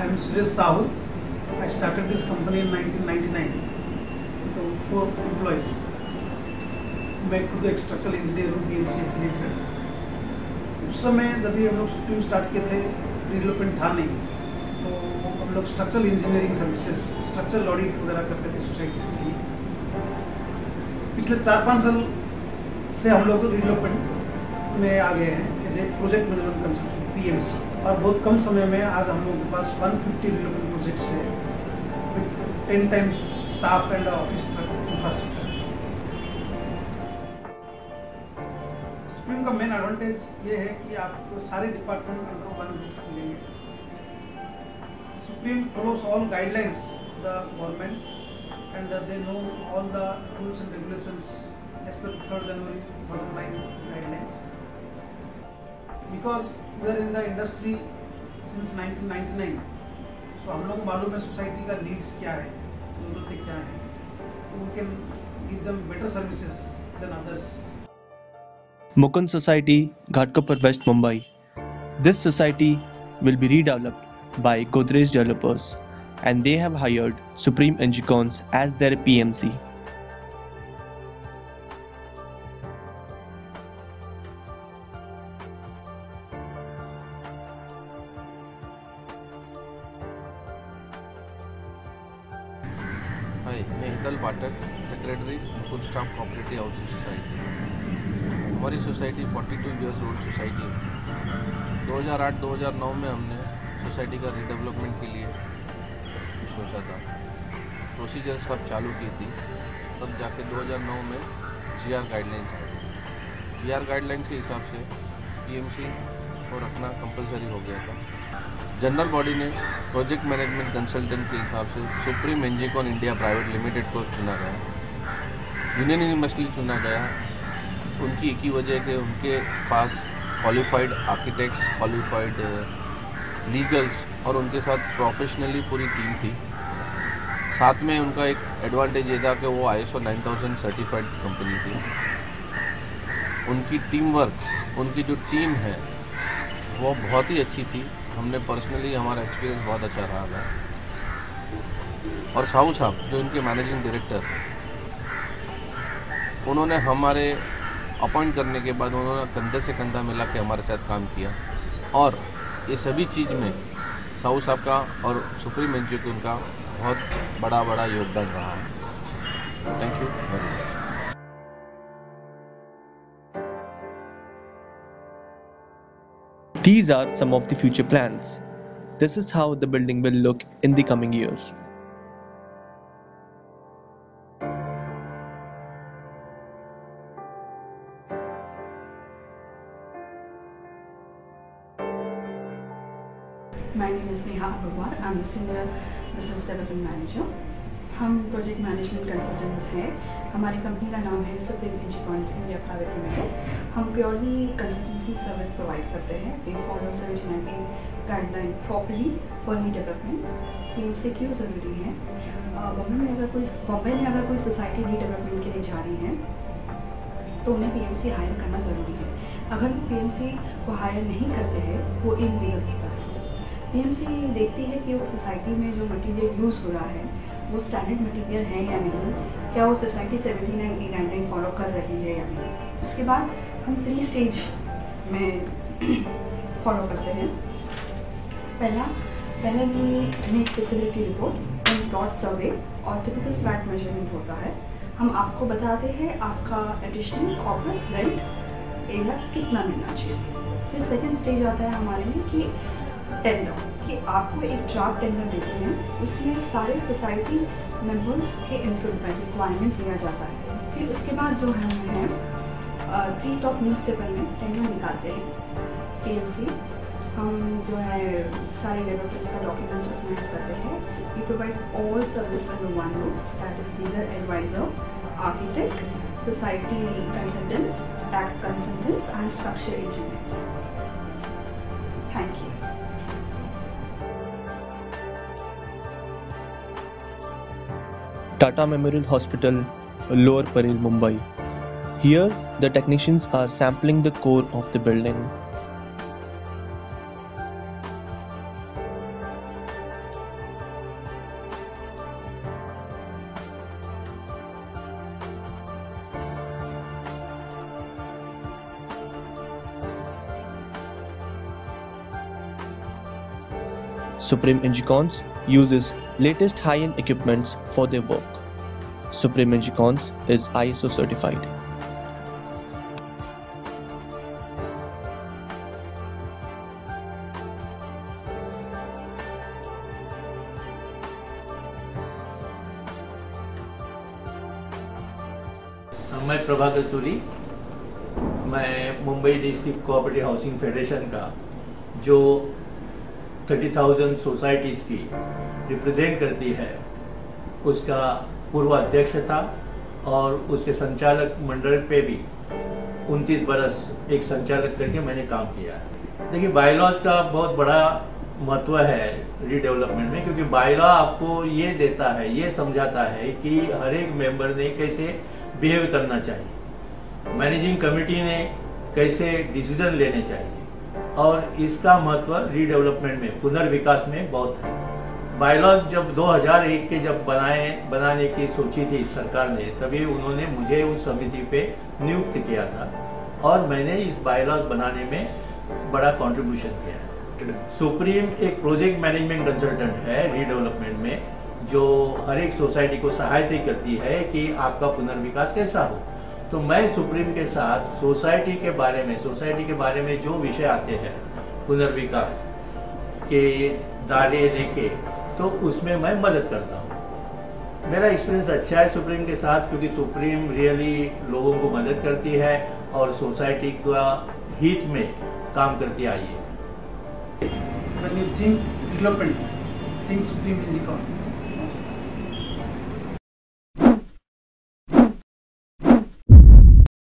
I am Suresh Sahu. I started this company in 1999 तो 4 employees. मैं खुद एक स्ट्रक्चरल इंजीनियर हूँ, BMC एफिलिएटेड। उस समय जब भी हम लोग सुप्रीम स्टार्ट किए थे, रीडेवलपमेंट था नहीं, तो हम लोग structural engineering services, structural audit वगैरह करते थे सोसाइटीज़ के लिए। पिछले 4-5 साल से हम लोग रीडेवलपमेंट में आ गए हैं as a project management consultant PMC, और बहुत कम समय में आज हम लोगों के पास 150 रीडेवलपमेंट प्रोजेक्ट्स है with 10 times staff and office infrastructure. Supreme का मेन एडवांटेज ये है कि आपको सारे डिपार्टमेंट अंडर वन रूफ मिलेंगे। Supreme follows all guidelines the government and they know all the rules and regulations as per 3rd January 2009 guidelines. Because we are in the industry since 1999, so हम लोग मालूम है society का needs क्या है, जरूरतें क्या है, तो we can give them better services than others. Mukund Society, Ghatkopar, West Mumbai. This society will be redeveloped by Godrej Developers, and they have hired Supreme Engicons as their PMC. Hi, मैं Hital Pathak, secretary full staff cooperative housing society. हमारी society 42 years old society है। 2008-2009 में हमने society का redevelopment के लिए सोचा था, प्रोसीजर सब चालू की थी। तब जाके 2009 में GR गाइडलाइंस आई। GR गाइडलाइंस के हिसाब से PMC को रखना कंपलसरी हो गया था। जनरल बॉडी ने प्रोजेक्ट मैनेजमेंट कंसल्टेंट के हिसाब से सुप्रीम एंजिकॉन इंडिया प्राइवेट लिमिटेड को चुना गया। यूनिवर्सली चुना गया उनकी एक ही वजह कि उनके पास क्वालिफाइड आर्किटेक्ट्स, क्वालिफाइड लीगल्स और उनके साथ प्रोफेशनली पूरी टीम थी। साथ में उनका एक एडवांटेज ये था कि वो ISO 9000 सर्टिफाइड कंपनी थी। उनकी टीम वर्क, उनकी जो टीम है वो बहुत ही अच्छी थी। हमने पर्सनली, हमारा एक्सपीरियंस बहुत अच्छा रहा था। और साहू साहब जो इनके मैनेजिंग डायरेक्टर, उन्होंने हमारे अपॉइंट करने के बाद उन्होंने कंधे से कंधा मिला के हमारे साथ काम किया, और ये सभी चीज़ में साहू साहब का और सुप्रीम एंजिकॉन का बहुत बड़ा योगदान रहा है। Thank you very much. These are some of the future plans. This is how the building will look in the coming years. My name is Neha Agarwal. I'm the Senior Business Development Manager. हम project management consultants हैं। हमारी company का नाम है supreme Engicons India private limited. हम purely consultancy service provide करते हैं। We follow 1798 guideline properly for नी डेवलपमेंट। PMC क्यों ज़रूरी है? बॉम्बे में अगर कोई सोसाइटी रीडेवलपमेंट के लिए जा रही है तो उन्हें PMC हायर करना ज़रूरी है। अगर वो PMC को हायर नहीं करते हैं वो इलीगल होता है। PMC देखती है कि वो सोसाइटी में जो मटेरियल यूज़ हो रहा है वो स्टैंडर्ड मटेरियल है या नहीं, क्या वो सोसाइटी 1798 गाइडलाइन फॉलो कर रही है या नहीं। उसके बाद हम 3 स्टेज में फॉलो करते हैं। पहले में एक फैसिलिटी रिपोर्ट एंड प्लॉट सर्वे और टिपिकल फ्लैट मेजरमेंट होता है। हम आपको बताते हैं आपका एडिशनल कॉर्पस रेंट एरिया कितना मिलना चाहिए। फिर सेकेंड स्टेज आता है हमारे में कि टेंडर, कि आपको एक ड्राफ्ट टेंडर देते हैं, उसमें सारे सोसाइटी मेंबर्स के इनपुट पर रिक्वायरमेंट लिया जाता है। फिर उसके बाद जो है 3 टॉप न्यूज़पेपर में टेंडर निकालते हैं PMC। हम जो है सारे डेवलपर्स का डॉक्यूमेंट्स ऑर्गेनाइज करते हैं। We provide all service under one roof, that is legal advisor, architect, society consultants, tax consultants and structure engineers. Thank you. Tata Memorial Hospital, Lower Parel, Mumbai. Here, the technicians are sampling the core of the building. Supreme Engicons uses latest high-end equipments for their work. Supreme Engicons is ISO certified. मैं प्रभाकर सूरी, मैं Mumbai district cooperative housing federation का जो 30,000 societies की represent करती है उसका पूर्व अध्यक्ष था और उसके संचालक मंडल पे भी 29 बरस एक संचालक करके मैंने काम किया है। देखिए, बायलॉज का बहुत बड़ा महत्व है रीडेवलपमेंट में, क्योंकि बायलॉ आपको ये देता है, ये समझाता है कि हर एक मेंबर ने कैसे बिहेव करना चाहिए, मैनेजिंग कमेटी ने कैसे डिसीजन लेने चाहिए, और इसका महत्व रीडेवलपमेंट में, पुनर्विकास में बहुत है। बायलॉज जब 2001 के जब बनाने की सोची थी सरकार ने, तभी उन्होंने मुझे उस समिति पे नियुक्त किया था और मैंने इस बायलॉज बनाने में बड़ा कंट्रीब्यूशन किया है। सुप्रीम एक प्रोजेक्ट मैनेजमेंट कंसल्टेंट है रीडेवलपमेंट में, जो हर एक सोसाइटी को सहायता करती है कि आपका पुनर्विकास कैसा हो। तो मैं सुप्रीम के साथ सोसाइटी के बारे में जो विषय आते हैं पुनर्विकास के दायरे लेके, तो उसमें मैं मदद करता हूँ। मेरा एक्सपीरियंस अच्छा है सुप्रीम के साथ, क्योंकि सुप्रीम रियली लोगों को मदद करती है और सोसाइटी का हित में काम करती आई है। When you think development, think Supreme Engicon.